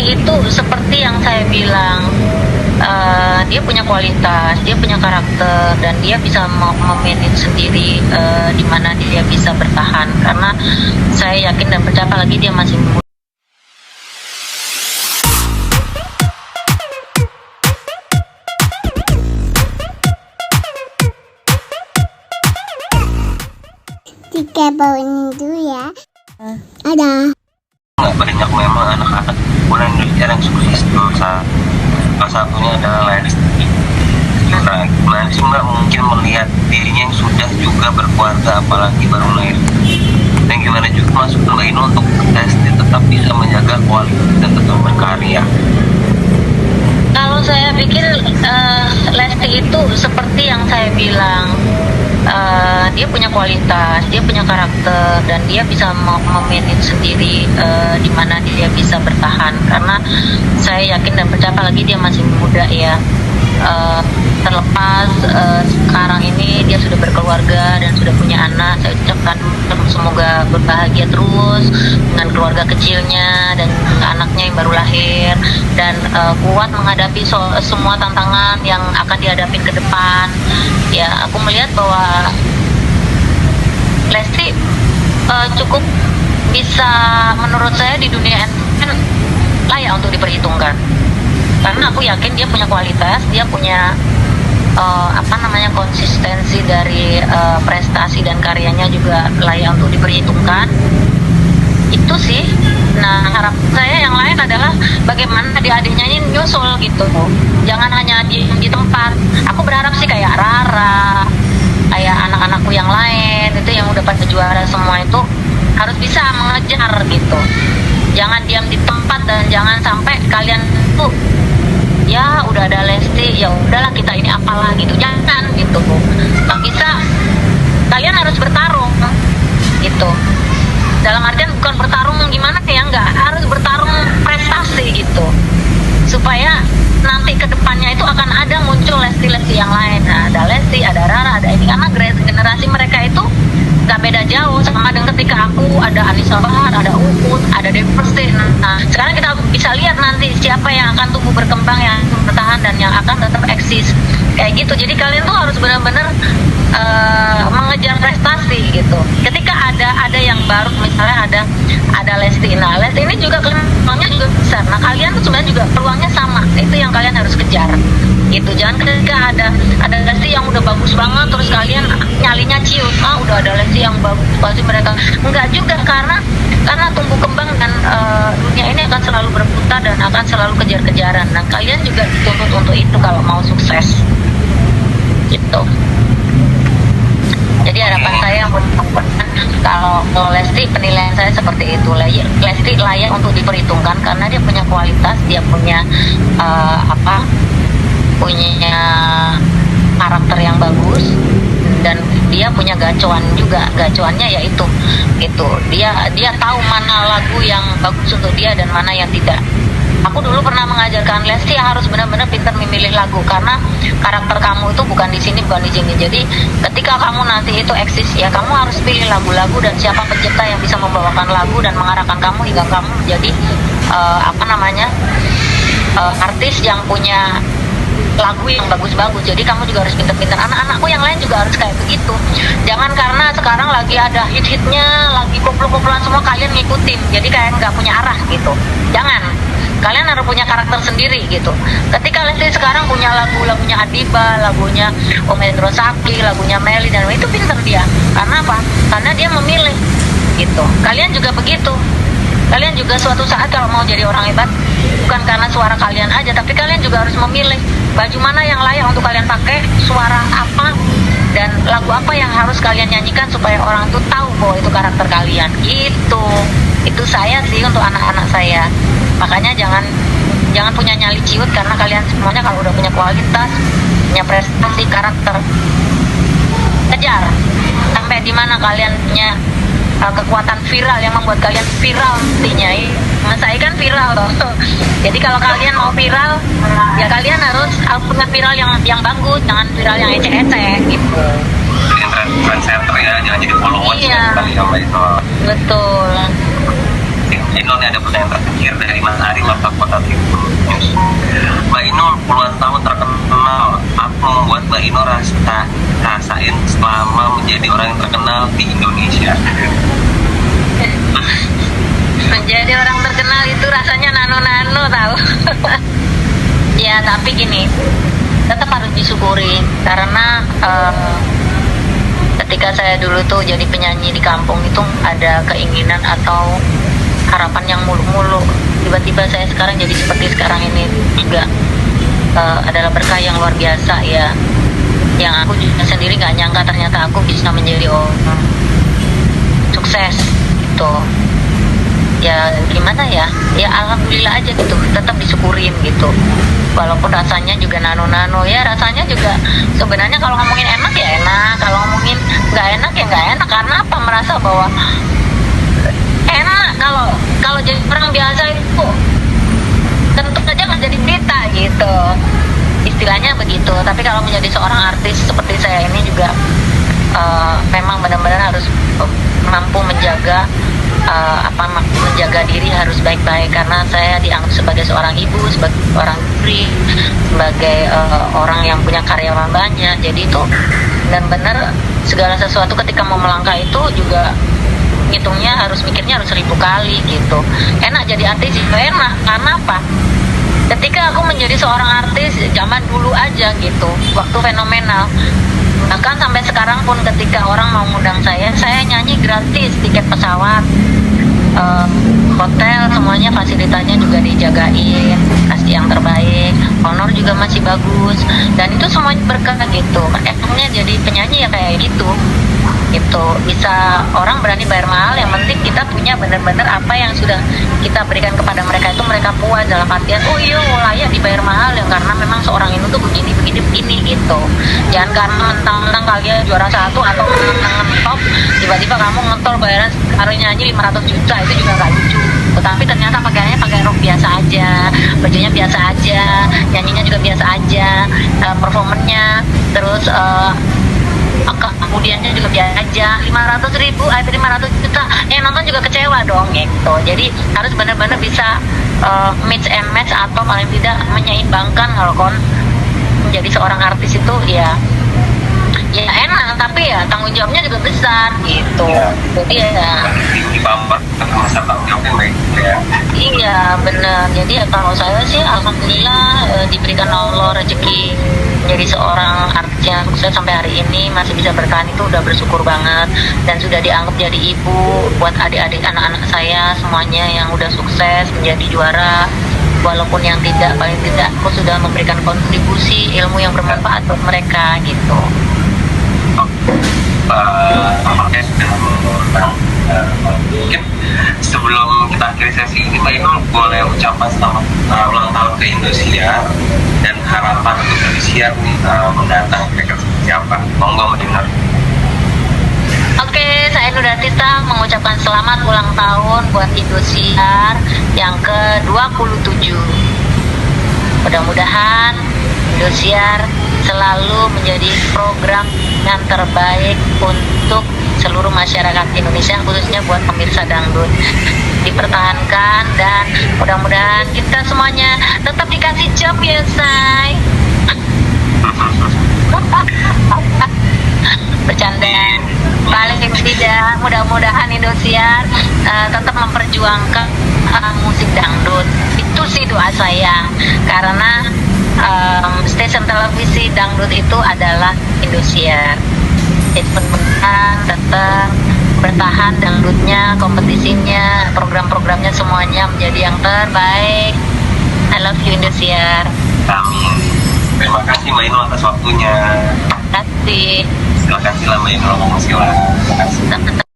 Lesti itu seperti yang saya bilang, dia punya kualitas, dia punya karakter, dan dia bisa memanage sendiri, di mana dia bisa bertahan. Karena saya yakin dan percaya, apalagi dia masih muda. Tiga bawain dulu ya. Ada. Nggak banyak memang anak-anak bulan Indonesia yang sukses salah satunya adalah Lesti. Lesti nggak mungkin melihat dirinya yang sudah juga berkeluarga, apalagi baru lahir. Dan gimana juga masuk Mbak Inu untuk Lesti tetap bisa menjaga kualitas dan tetap berkarya. Kalau saya pikir Lesti itu seperti yang saya bilang, dia punya kualitas, dia punya karakter, dan dia bisa memanage sendiri, di mana dia bisa bertahan. Karena saya yakin dan percaya, apalagi dia masih muda ya. Terlepas sekarang ini dia sudah berkeluarga dan sudah punya anak, saya ucapkan semoga berbahagia terus dengan keluarga kecilnya dan anaknya yang baru lahir, dan kuat menghadapi semua tantangan yang akan dihadapi ke depan. Ya, aku melihat bahwa Lesti cukup bisa, menurut saya, di dunia entertainment layak untuk diperhitungkan. Karena aku yakin dia punya kualitas, dia punya konsistensi dari prestasi dan karyanya juga layak untuk diperhitungkan. Itu sih. Nah, harap saya yang lain adalah bagaimana adik-adiknya ini nyusul gitu. Jangan hanya di tempat. Aku berharap sih kayak Rara, kayak anak-anakku yang lain itu yang udah pada juara semua itu harus bisa mengejar gitu. Jangan diam di tempat, dan jangan sampai kalian tuh ya udah ada Lesti, ya udahlah kita ini apalah gitu. Jangan gitu. Nggak bisa. Kalian harus bertarung gitu. Dalam artian bukan bertarung gimana ya, nggak, harus bertarung prestasi gitu, supaya nanti ke depannya itu akan ada muncul Lesti-Lesti yang lain. Nah, ada Lesti, ada Rara, ada ini, karena generasi mereka itu nggak beda jauh sama dengan ketika aku, ada Anissa Bahar, ada Uut, ada Dewi Persik. Nah, sekarang kita bisa lihat nanti siapa yang akan tumbuh berkembang, yang bertahan, dan yang akan tetap eksis kayak gitu. Jadi kalian tuh harus benar-benar mengejar prestasi gitu. Ketika ada yang baru, misalnya ada Lesti. Nah, Lesti ini juga peluangnya juga besar. Nah, kalian tuh sebenarnya juga peluangnya sama. Itu yang kalian harus kejar gitu. Jangan ketika ada Lesti yang udah bagus banget terus kalian nyalinya ciut, udah ada Lesti yang bagus, pasti mereka enggak juga. Karena tumbuh kembang dan dunia ini akan selalu berputar dan akan selalu kejar-kejaran. Nah, kalian juga dituntut untuk itu kalau mau sukses gitu. Jadi harapan saya kalau Lesti, penilaian saya seperti itu. Lesti layak untuk diperhitungkan karena dia punya kualitas, dia punya punya karakter yang bagus, dan dia punya gacuan juga. Gacuannya yaitu gitu. Dia tahu mana lagu yang bagus untuk dia dan mana yang tidak. Aku dulu pernah mengajarkan Lesti harus benar-benar pintar memilih lagu, karena karakter kamu itu bukan di sini, bukan di sini. Jadi ketika kamu nanti itu eksis, ya kamu harus pilih lagu-lagu dan siapa pencipta yang bisa membawakan lagu dan mengarahkan kamu hingga kamu menjadi artis yang punya lagu yang bagus-bagus. Jadi kamu juga harus pintar-pintar. Anak-anakku yang lain juga harus kayak begitu. Jangan karena sekarang lagi ada hit-hitnya, lagi koplo-koploan semua kalian ngikutin. Jadi kayak nggak punya arah gitu. Jangan. Kalian harus punya karakter sendiri gitu. Ketika Lesti sekarang punya lagunya Adiba, lagunya Om Hendro Saki, lagunya Meli, dan itu pintar dia. Karena apa? Karena dia memilih gitu. Kalian juga begitu. Kalian juga suatu saat kalau mau jadi orang hebat, bukan karena suara kalian aja, tapi kalian juga harus memilih baju mana yang layak untuk kalian pakai, suara apa, dan lagu apa yang harus kalian nyanyikan supaya orang tuh tahu bahwa itu karakter kalian gitu. Itu saya sih untuk anak-anak saya. Makanya jangan punya nyali ciut, karena kalian semuanya kalau udah punya kualitas, punya prestasi, karakter, kejar sampai di mana kalian punya kekuatan viral yang membuat kalian viral nantinya. Saya kan viral loh. Jadi kalau kalian mau viral, ya kalian harus punya viral yang bagus, jangan viral yang ecek-ecek gitu. Trendsetter ya, jangan jadi followers. Iya. Kali sama itu. Betul. Indonesia ini ada pertanyaan terakhir dari Mas Ari Marta Kota Tribun News. Mbak Inul puluhan tahun terkenal, apa membuat Mbak Inul rasain selama menjadi orang yang terkenal di Indonesia? Menjadi orang terkenal itu rasanya nano-nano tahu. Ya tapi gini, tetap harus disyukuri karena ketika saya dulu tuh jadi penyanyi di kampung itu ada keinginan atau harapan yang muluk-muluk. Tiba-tiba saya sekarang jadi seperti sekarang ini juga adalah berkah yang luar biasa ya. Yang aku juga sendiri nggak nyangka ternyata aku bisa menjadi orang sukses gitu. Ya gimana ya, ya alhamdulillah aja gitu, tetap disyukurin gitu. Walaupun rasanya juga nano-nano, ya rasanya juga sebenarnya kalau ngomongin enak ya enak, kalau ngomongin nggak enak ya nggak enak. Karena apa, merasa bahwa enak kalau jadi orang biasa itu tentu saja nggak jadi berita gitu, istilahnya begitu. Tapi kalau menjadi seorang artis seperti saya ini juga memang benar-benar harus mampu menjaga menjaga diri harus baik-baik, karena saya dianggap sebagai seorang ibu, sebagai seorang istri, sebagai orang yang punya karyawan banyak. Jadi itu benar-benar segala sesuatu ketika mau melangkah itu juga hitungnya harus mikirnya harus 1000 kali gitu. Enak jadi artis itu enak karena apa? Ketika aku menjadi seorang artis zaman dulu aja gitu, waktu fenomenal, bahkan sampai sekarang pun ketika orang mau ngundang saya nyanyi gratis, tiket pesawat, hotel, semuanya fasilitasnya juga dijagain, kasih yang terbaik, honor juga masih bagus, dan itu semuanya berkah gitu. Efeknya jadi penyanyi ya kayak gitu. Itu bisa orang berani bayar mahal, yang penting kita punya benar-benar apa yang sudah kita berikan kepada mereka itu mereka puas, dalam artian oh iya layak dibayar mahal ya, karena memang seorang ini tuh begini gitu. Jangan karena mentang-mentang kalian juara 1 atau menang top tiba-tiba kamu ngetol bayaran hari nyanyi 500 juta, itu juga nggak lucu. Tetapi ternyata pakaiannya pakai rok biasa aja, bajunya biasa aja, nyanyinya juga biasa aja, performanya terus kemudiannya juga biasa aja. 500 juta yang nonton juga kecewa dong gitu. Jadi harus benar-benar bisa mix and match, atau paling tidak menyeimbangkan. Kalau kon menjadi seorang artis itu ya enak, tapi ya tanggung jawabnya juga besar gitu. Jadi ya Di bumper masa tanggung jawabnya baik ya. iya benar. Jadi ya kalau saya sih alhamdulillah diberikan Allah rezeki menjadi seorang artis yang sukses sampai hari ini, masih bisa bertahan, itu udah bersyukur banget. Dan sudah dianggap jadi ibu buat adik-adik anak-anak saya semuanya yang udah sukses menjadi juara. Walaupun yang tidak, paling tidak aku sudah memberikan kontribusi ilmu yang bermanfaat buat mereka gitu. Tampaknya sudah mengundang. Mungkin sebelum kita akhiri sesi ini, Mbak Inul boleh ucapan selamat ulang tahun ke Indosiar dan harapan untuk Indosiar mendatang kira-kira seperti apa? Monggo Mbak Inul. Oke, saya Nuda Tita mengucapkan selamat ulang tahun buat Indosiar yang ke-27. Mudah-mudahan Indosiar selalu menjadi program yang terbaik untuk seluruh masyarakat Indonesia, khususnya buat pemirsa dangdut. Dipertahankan dan mudah-mudahan kita semuanya tetap dikasih job ya, say. Bercanda. Paling tidak, mudah-mudahan Indosiar tetap memperjuangkan musik dangdut. Itu sih doa saya, karena stasiun televisi dangdut itu adalah Indosiar. Jadi benar tetap bertahan dangdutnya, kompetisinya, program-programnya semuanya menjadi yang terbaik. I love you Indosiar. Amin. Terima kasih Mbak Inul atas waktunya. Terima kasih. Silakan Mbak Inul ngomong silakan. Terima kasih.